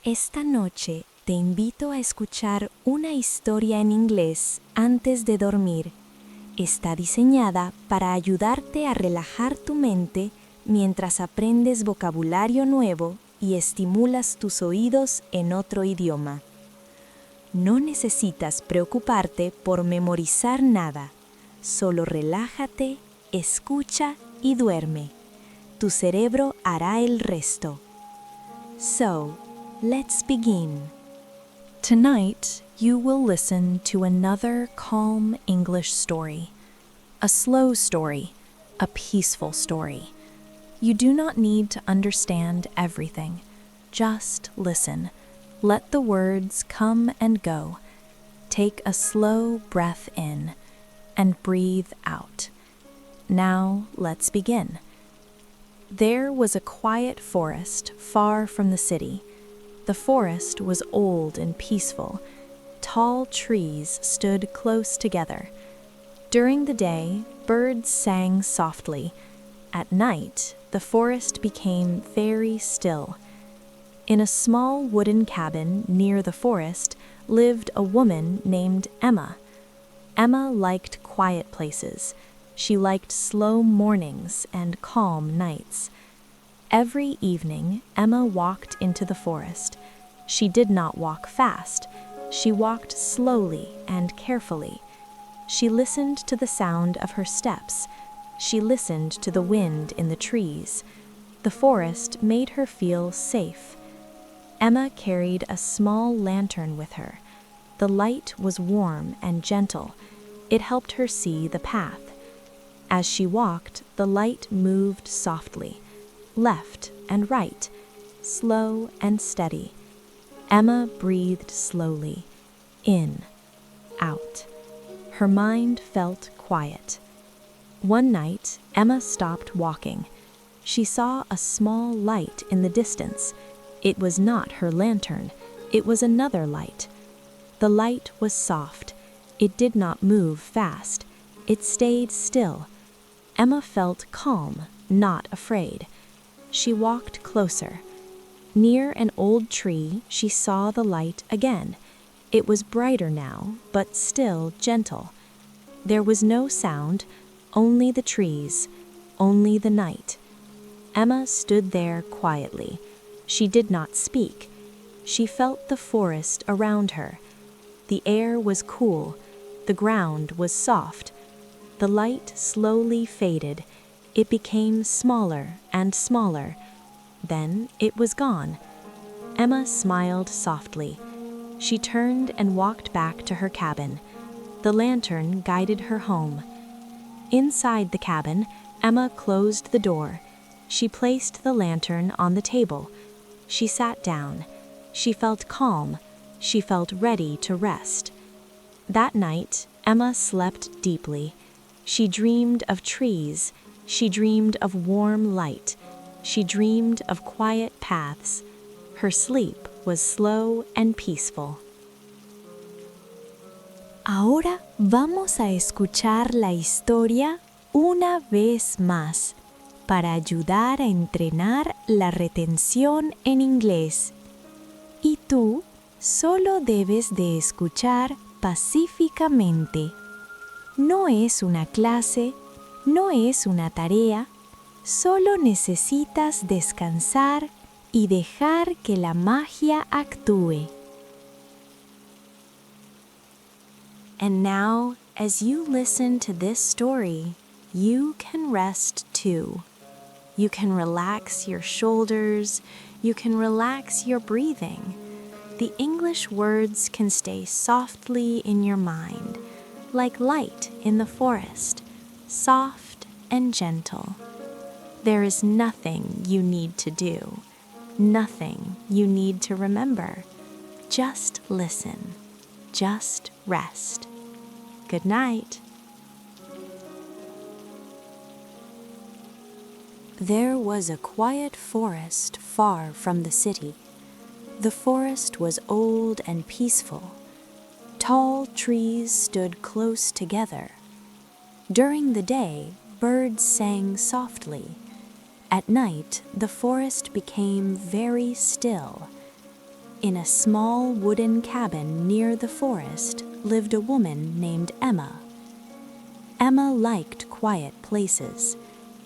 Esta noche te invito a escuchar una historia en inglés antes de dormir. Está diseñada para ayudarte a relajar tu mente mientras aprendes vocabulario nuevo y estimulas tus oídos en otro idioma. No necesitas preocuparte por memorizar nada. Solo relájate, escucha y duerme. Tu cerebro hará el resto. So, let's begin. Tonight, you will listen to another calm English story. A slow story, a peaceful story. You do not need to understand everything. Just listen. Let the words come and go. Take a slow breath in and breathe out. Now, let's begin. There was a quiet forest far from the city. The forest was old and peaceful. Tall trees stood close together. During the day, birds sang softly. At night, the forest became very still. In a small wooden cabin near the forest lived a woman named Emma. Emma liked quiet places. She liked slow mornings and calm nights. Every evening, Emma walked into the forest. She did not walk fast. She walked slowly and carefully. She listened to the sound of her steps. She listened to the wind in the trees. The forest made her feel safe. Emma carried a small lantern with her. The light was warm and gentle. It helped her see the path. As she walked, the light moved softly, left and right, slow and steady. Emma breathed slowly, in, out. Her mind felt quiet. One night, Emma stopped walking. She saw a small light in the distance. It was not her lantern. It was another light. The light was soft. It did not move fast. It stayed still. Emma felt calm, not afraid. She walked closer. Near an old tree, she saw the light again. It was brighter now, but still gentle. There was no sound, only the trees, only the night. Emma stood there quietly. She did not speak. She felt the forest around her. The air was cool. The ground was soft. The light slowly faded. It became smaller and smaller. Then it was gone. Emma smiled softly. She turned and walked back to her cabin. The lantern guided her home. Inside the cabin, Emma closed the door. She placed the lantern on the table. She sat down. She felt calm. She felt ready to rest. That night, Emma slept deeply. She dreamed of trees. She dreamed of warm light. She dreamed of quiet paths. Her sleep was slow and peaceful. Ahora vamos a escuchar la historia una vez más para ayudar a entrenar la retención en inglés. Y tú solo debes de escuchar pacíficamente. No es una clase, no es una tarea, solo necesitas descansar y dejar que la magia actúe. And now, as you listen to this story, you can rest too. You can relax your shoulders, you can relax your breathing. The English words can stay softly in your mind, like light in the forest, soft and gentle. There is nothing you need to do, nothing you need to remember. Just listen, just rest. Good night. There was a quiet forest far from the city. The forest was old and peaceful. Tall trees stood close together. During the day, birds sang softly. At night, the forest became very still. In a small wooden cabin near the forest lived a woman named Emma. Emma liked quiet places.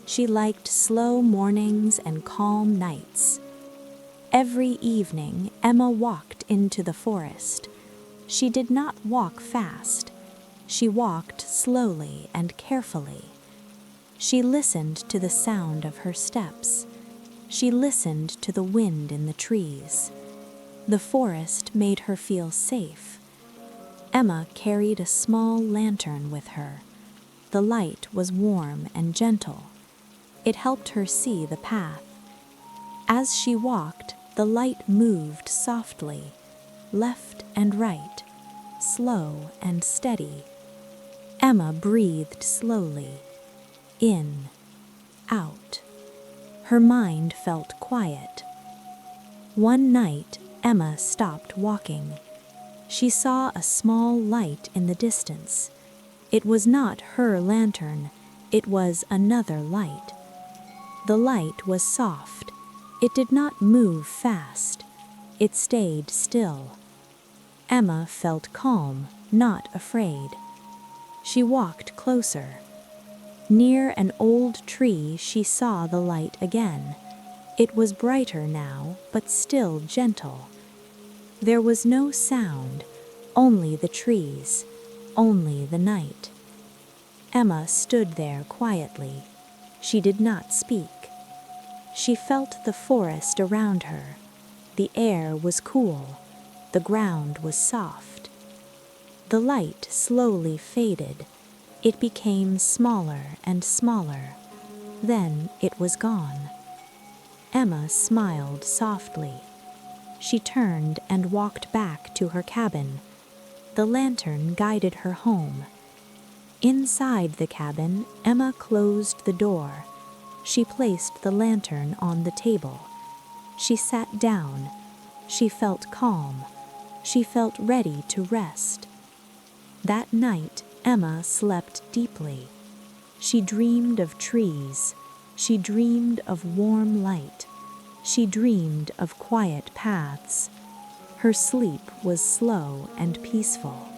She liked slow mornings and calm nights. Every evening, Emma walked into the forest. She did not walk fast. She walked slowly and carefully. She listened to the sound of her steps. She listened to the wind in the trees. The forest made her feel safe. Emma carried a small lantern with her. The light was warm and gentle. It helped her see the path. As she walked, the light moved softly, left and right, slow and steady. Emma breathed slowly, in, out. Her mind felt quiet. One night, Emma stopped walking. She saw a small light in the distance. It was not her lantern, it was another light. The light was soft. It did not move fast. It stayed still. Emma felt calm, not afraid. She walked closer. Near an old tree, she saw the light again. It was brighter now, but still gentle. There was no sound, only the trees, only the night. Emma stood there quietly. She did not speak. She felt the forest around her. The air was cool. The ground was soft. The light slowly faded. It became smaller and smaller. Then it was gone. Emma smiled softly. She turned and walked back to her cabin. The lantern guided her home. Inside the cabin, Emma closed the door. She placed the lantern on the table. She sat down. She felt calm. She felt ready to rest. That night, Emma slept deeply. She dreamed of trees. She dreamed of warm light. She dreamed of quiet paths. Her sleep was slow and peaceful.